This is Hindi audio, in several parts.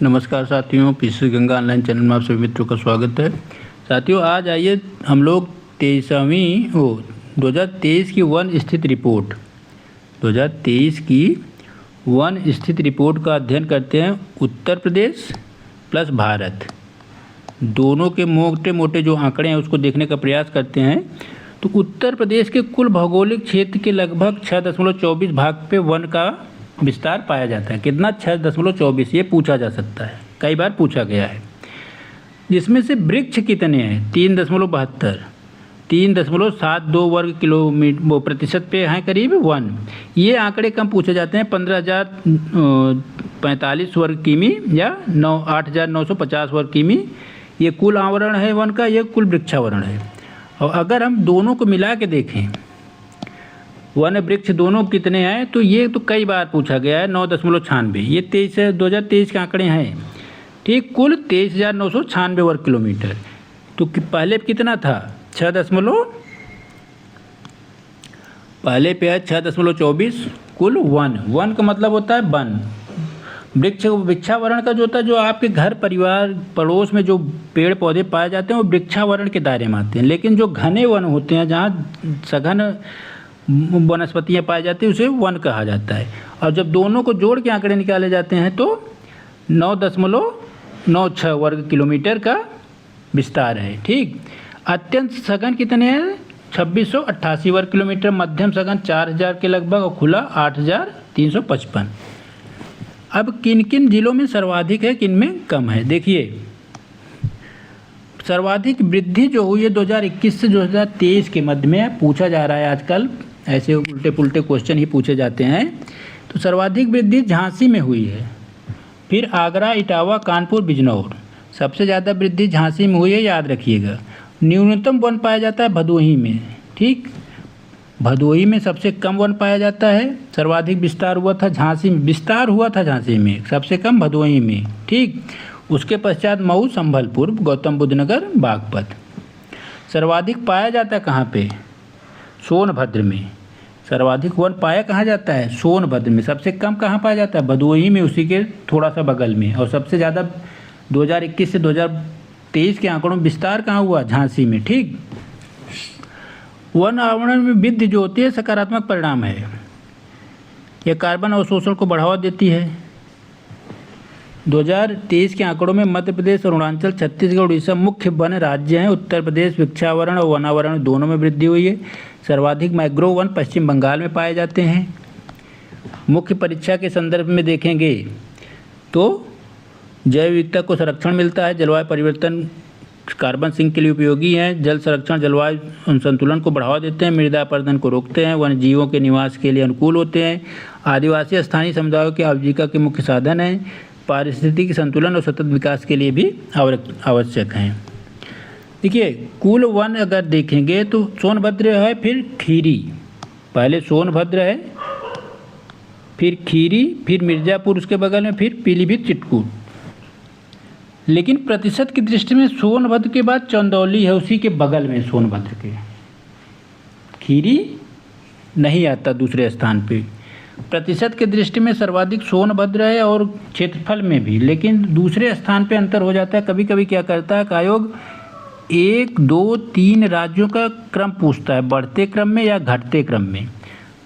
नमस्कार साथियों, पीसी गंगा ऑनलाइन चैनल में आप सभी मित्रों का स्वागत है। साथियों, आज आइए हम लोग 2023 की वन स्थित रिपोर्ट 2023 की वन स्थित रिपोर्ट का अध्ययन करते हैं। उत्तर प्रदेश प्लस भारत दोनों के मोटे मोटे जो आंकड़े हैं उसको देखने का प्रयास करते हैं। तो उत्तर प्रदेश के कुल भौगोलिक क्षेत्र के लगभग 6.24 भाग पे वन का विस्तार पाया जाता है। कितना? 6.24। ये पूछा जा सकता है, कई बार पूछा गया है। जिसमें से वृक्ष कितने हैं? 3.72 3.72 वर्ग किलोमीटर प्रतिशत पे हैं करीब वन। ये आंकड़े कम पूछे जाते हैं। 15,045 वर्ग किमी या 8,950 वर्ग किमी ये कुल आवरण है वन का, ये कुल वृक्षावरण है। और अगर हम दोनों को मिला के देखें, वन वृक्ष दोनों कितने हैं, तो ये तो कई बार पूछा गया है। 9.96 ये 2023 के आंकड़े हैं। ठीक, कुल 23,996 वर्ग किलोमीटर। तो पहले कितना था? 6 पहले पे है 6.24 कुल वन का मतलब होता है वन। वृक्षावरण का जो होता है, जो आपके घर परिवार पड़ोस में जो पेड़ पौधे पाए जाते हैं वो वृक्षावरण के दायरे में आते हैं। लेकिन जो घने वन होते हैं, जहाँ सघन वनस्पतियाँ पाई जाती है, उसे वन कहा जाता है। और जब दोनों को जोड़ के आंकड़े निकाले जाते हैं तो 9.96 वर्ग किलोमीटर का विस्तार है। ठीक, अत्यंत सघन कितने हैं? 2688 वर्ग किलोमीटर, मध्यम सघन 4000 के लगभग और खुला 8355। अब किन किन जिलों में सर्वाधिक है, किन में कम है? देखिए, सर्वाधिक वृद्धि जो हुई है 2021 से 2023 के मध्य में पूछा जा रहा है। आजकल ऐसे उल्टे पुल्टे क्वेश्चन ही पूछे जाते हैं। तो सर्वाधिक वृद्धि झांसी में हुई है, फिर आगरा, इटावा, कानपुर, बिजनौर। सबसे ज़्यादा वृद्धि झांसी में हुई है, याद रखिएगा। न्यूनतम वन पाया जाता है भदोही में। ठीक, भदोही में सबसे कम वन पाया जाता है। सर्वाधिक विस्तार हुआ था झांसी में, सबसे कम भदोही में। ठीक, उसके पश्चात मऊ, संभलपुर, गौतम बुद्ध नगर, बागपत। सर्वाधिक पाया जाता है कहाँ पे? सोनभद्र में। सर्वाधिक वन पाया कहाँ जाता है? सोनभद्र में। सबसे कम कहाँ पाया जाता है? भदोही में, उसी के थोड़ा सा बगल में। और सबसे ज़्यादा 2021 से 2023 के आंकड़ों में विस्तार कहाँ हुआ? झांसी में। ठीक, वन आवरण में वृद्धि जो होती है सकारात्मक परिणाम है। यह कार्बन अवशोषण को बढ़ावा देती है। 2023 के आंकड़ों में मध्य प्रदेश, अरुणाचल, छत्तीसगढ़, उड़ीसा मुख्य वन राज्य हैं। उत्तर प्रदेश वृक्षावरण और वनावरण दोनों में वृद्धि हुई है। सर्वाधिक मैंग्रोव वन पश्चिम बंगाल में पाए जाते हैं। मुख्य परीक्षा के संदर्भ में देखेंगे तो जैव विविधता को संरक्षण मिलता है। जलवायु परिवर्तन कार्बन सिंक के लिए उपयोगी हैं। जल संरक्षण जलवायु संतुलन को बढ़ावा देते हैं। मृदा अपरदन को रोकते हैं। वन्य जीवों के निवास के लिए अनुकूल होते हैं। आदिवासी स्थानीय समुदायों के आजीविका के मुख्य साधन हैं। पारिस्थितिकी संतुलन और सतत विकास के लिए भी आवश्यक हैं। देखिए, कुल वन अगर देखेंगे तो सोनभद्र है, फिर खीरी। पहले सोनभद्र है, फिर खीरी, फिर मिर्ज़ापुर उसके बगल में, फिर पीलीभीत, चित्रकूट। लेकिन प्रतिशत की दृष्टि में सोनभद्र के बाद चंदौली है, उसी के बगल में सोनभद्र के। खीरी नहीं आता दूसरे स्थान पे। प्रतिशत के दृष्टि में सर्वाधिक सोनभद्र है और क्षेत्रफल में भी, लेकिन दूसरे स्थान पे अंतर हो जाता है। कभी कभी क्या करता है आयोग, 1, 2, 3 राज्यों का क्रम पूछता है, बढ़ते क्रम में या घटते क्रम में।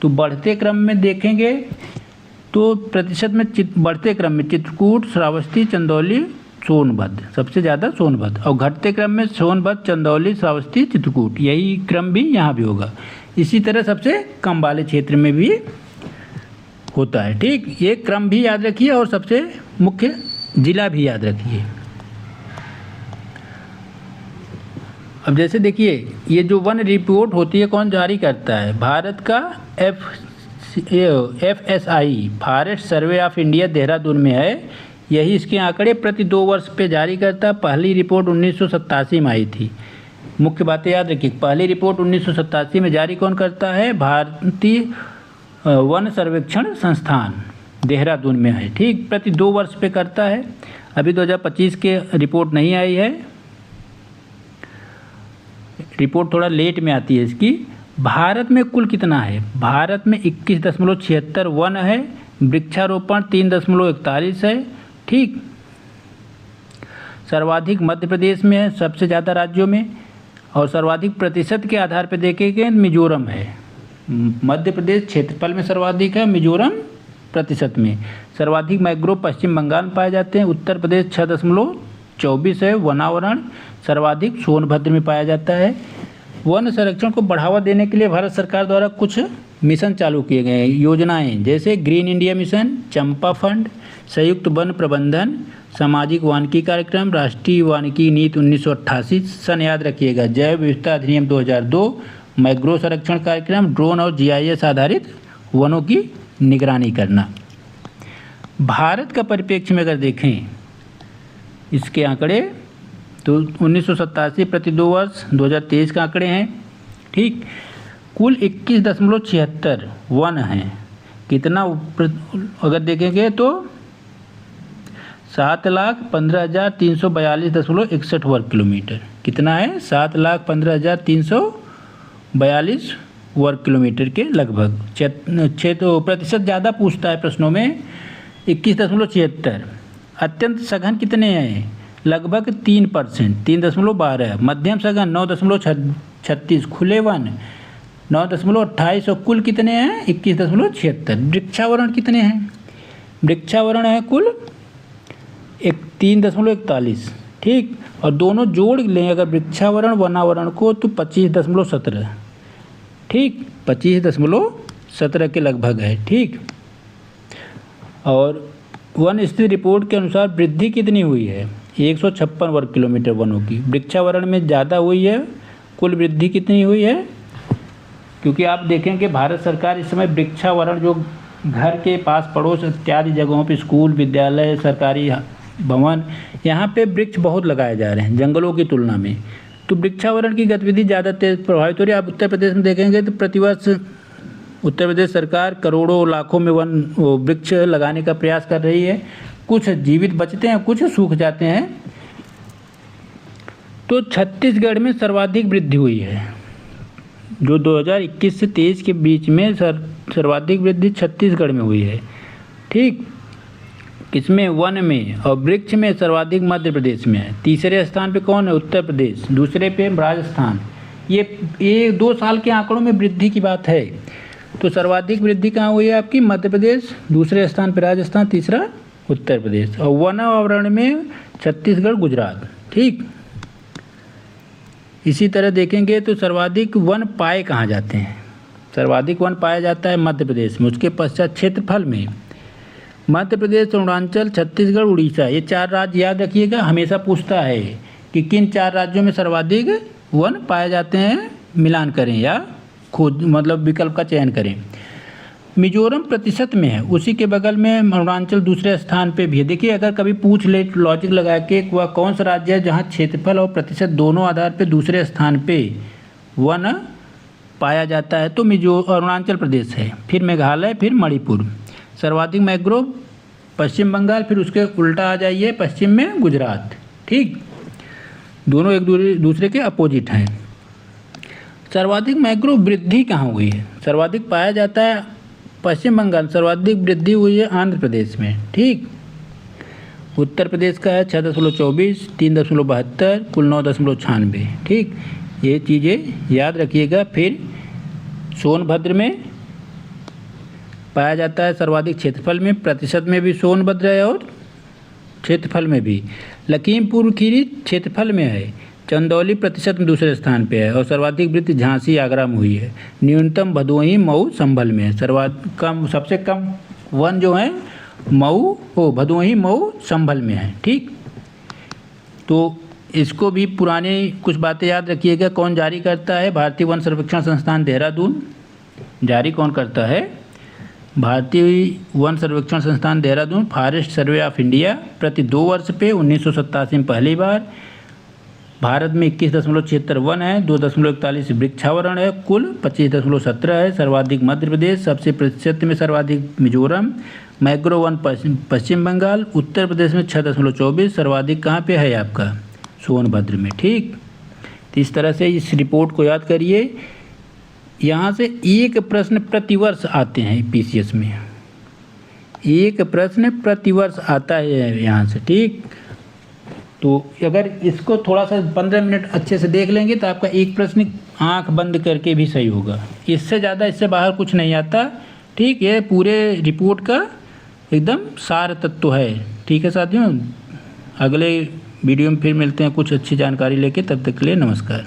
तो बढ़ते क्रम में देखेंगे तो प्रतिशत में बढ़ते क्रम में चित्रकूट, श्रावस्ती, चंदौली, सोनभद्र, सबसे ज़्यादा सोनभद्र। और घटते क्रम में सोनभद्र, चंदौली, श्रावस्ती, चित्रकूट। यही क्रम भी यहाँ भी होगा। इसी तरह सबसे कम वाले क्षेत्र में भी होता है। ठीक, ये क्रम भी याद रखिए और सबसे मुख्य जिला भी याद रखिए। अब जैसे देखिए, ये जो वन रिपोर्ट होती है कौन जारी करता है? भारत का FSI forest survey of India Dehradun में है। यही इसके आंकड़े प्रति 2 वर्ष पे जारी करता है। पहली रिपोर्ट 1987 में आई थी। मुख्य बातें याद रखिए, पहली रिपोर्ट 1987 में जारी कौन करता है? भारतीय वन सर्वेक्षण संस्थान देहरादून में है। ठीक, प्रति 2 वर्ष पे करता है। अभी 2025 के रिपोर्ट नहीं आई है, रिपोर्ट थोड़ा लेट में आती है इसकी। भारत में कुल कितना है? भारत में 21.76 वन है। वृक्षारोपण 3.41 है। ठीक, सर्वाधिक मध्य प्रदेश में है सबसे ज़्यादा राज्यों में, और सर्वाधिक प्रतिशत के आधार पर देखेंगे मिजोरम है। मध्य प्रदेश क्षेत्रफल में सर्वाधिक है, मिजोरम प्रतिशत में। सर्वाधिक मैंग्रोव पश्चिम बंगाल में पाए जाते हैं, उत्तर प्रदेश 6.24 है। वनावरण सर्वाधिक सोनभद्र में पाया जाता है। वन संरक्षण को बढ़ावा देने के लिए भारत सरकार द्वारा कुछ मिशन चालू किए गए हैं, योजनाएं, जैसे ग्रीन इंडिया मिशन, चंपा फंड, संयुक्त वन प्रबंधन, सामाजिक वानिकी कार्यक्रम, राष्ट्रीय वानिकी नीति 1988 सन याद रखिएगा, जैव विविधता अधिनियम 2002, मैंग्रोव संरक्षण कार्यक्रम, ड्रोन और GIS आधारित वनों की निगरानी करना। भारत का परिप्रेक्ष्य में अगर देखें इसके आंकड़े तो 1987 प्रति 2 वर्ष 2023 के आंकड़े हैं। ठीक, कुल 21.76 वन हैं। कितना अगर देखेंगे तो 7,15,342.61 वर्ग किलोमीटर। कितना है? 7,15,342 वर्ग किलोमीटर के लगभग। 6% ज़्यादा पूछता है प्रश्नों में, 21.76। अत्यंत सघन कितने हैं? लगभग 3%, 3.12। मध्यम सघन 9.36। खुले वन 9.28 और कुल कितने हैं? 21.76। वृक्षावरण कितने हैं? वृक्षावरण है कुल 3.41। ठीक, और दोनों जोड़ लें अगर वृक्षावरण वनावरण को तो 25.17। ठीक, 25.17 के लगभग है। ठीक, और वन स्थिति रिपोर्ट के अनुसार वृद्धि कितनी हुई है? 156 वर्ग किलोमीटर वनों की। वृक्षावरण में ज़्यादा हुई है, कुल वृद्धि कितनी हुई है? क्योंकि आप देखेंगे भारत सरकार इस समय वृक्षावरण जो घर के पास पड़ोस इत्यादि जगहों पे, स्कूल, विद्यालय, सरकारी भवन, यहाँ पे वृक्ष बहुत लगाए जा रहे हैं जंगलों की तुलना में, तो वृक्षावरण की गतिविधि ज़्यादा तेज प्रभावित हो रही है। आप उत्तर प्रदेश में देखेंगे तो प्रतिवर्ष उत्तर प्रदेश सरकार करोड़ों लाखों में वृक्ष लगाने का प्रयास कर रही है। कुछ जीवित बचते हैं, कुछ सूख जाते हैं। तो छत्तीसगढ़ में सर्वाधिक वृद्धि हुई है, जो 2021 से 23 के बीच में सर्वाधिक वृद्धि छत्तीसगढ़ में हुई है। ठीक, किसमें? वन में। और वृक्ष में सर्वाधिक मध्य प्रदेश में है। तीसरे स्थान पे कौन है? उत्तर प्रदेश। दूसरे पे राजस्थान। ये 2 साल के आंकड़ों में वृद्धि की बात है। तो सर्वाधिक वृद्धि कहाँ हुई है आपकी? मध्य प्रदेश, दूसरे स्थान पर राजस्थान, तीसरा उत्तर प्रदेश। और वनावरण में छत्तीसगढ़, गुजरात। ठीक, इसी तरह देखेंगे तो सर्वाधिक वन पाए कहाँ जाते हैं? सर्वाधिक वन पाया जाता है मध्य प्रदेश में। उसके पश्चात क्षेत्रफल में मध्य प्रदेश, अरुणाचल, छत्तीसगढ़, उड़ीसा, ये 4 राज्य याद रखिएगा। हमेशा पूछता है कि किन 4 राज्यों में सर्वाधिक वन पाए जाते हैं, मिलान करें या खोज, मतलब विकल्प का चयन करें। मिजोरम प्रतिशत में है, उसी के बगल में अरुणाचल दूसरे स्थान पे भी है। देखिए अगर कभी पूछ ले लॉजिक लगा के वह कौन सा राज्य है जहाँ क्षेत्रफल और प्रतिशत दोनों आधार पे दूसरे स्थान पे वन पाया जाता है, तो अरुणाचल प्रदेश है, फिर मेघालय, फिर मणिपुर। सर्वाधिक मैंग्रोव पश्चिम बंगाल, फिर उसके उल्टा आ जाइए पश्चिम में गुजरात। ठीक, दोनों एक दूसरे के अपोजिट हैं। सर्वाधिक मैंग्रोव वृद्धि कहाँ हुई है? सर्वाधिक पाया जाता है पश्चिम बंगाल, सर्वाधिक वृद्धि हुई है आंध्र प्रदेश में। ठीक, उत्तर प्रदेश का है 6.24, 3.72, कुल 9.96। ठीक, ये चीज़ें याद रखिएगा। फिर सोनभद्र में पाया जाता है सर्वाधिक क्षेत्रफल में, प्रतिशत में भी सोनभद्र है और क्षेत्रफल में भी। लखीमपुर खीरी क्षेत्रफल में है, चंदौली प्रतिशत में दूसरे स्थान पे है, और सर्वाधिक वृद्धि झांसी, आगरा में हुई है। न्यूनतम भदोही, मऊ, संभल में है। सबसे कम वन जो है भदोही, मऊ, संभल में है। ठीक, तो इसको भी पुराने कुछ बातें याद रखिएगा। कौन जारी करता है? भारतीय वन सर्वेक्षण संस्थान देहरादून जारी कौन करता है? भारतीय वन सर्वेक्षण संस्थान Dehradun, forest survey of India. प्रति 2 वर्ष पे 1987 में पहली बार। भारत में 21.76 वन है, 2.41 वृक्षावरण है, कुल 25.17 है। सर्वाधिक मध्य प्रदेश, सबसे प्रतिशत में सर्वाधिक मिजोरम, मैंग्रोव वन पश्चिम बंगाल, उत्तर प्रदेश में 6.24, सर्वाधिक कहाँ पे है आपका? सोनभद्र में। ठीक, तो इस तरह से इस रिपोर्ट को याद करिए। यहाँ से एक प्रश्न प्रतिवर्ष आते हैं PCS में, एक प्रश्न प्रतिवर्ष आता है यहाँ से। ठीक, तो अगर इसको थोड़ा सा 15 मिनट अच्छे से देख लेंगे तो आपका एक प्रश्न आंख बंद करके भी सही होगा। इससे ज़्यादा इससे बाहर कुछ नहीं आता। ठीक, ये पूरे रिपोर्ट का एकदम सार तत्व है। ठीक है साथियों, अगले वीडियो में फिर मिलते हैं कुछ अच्छी जानकारी लेके। तब तक के लिए नमस्कार।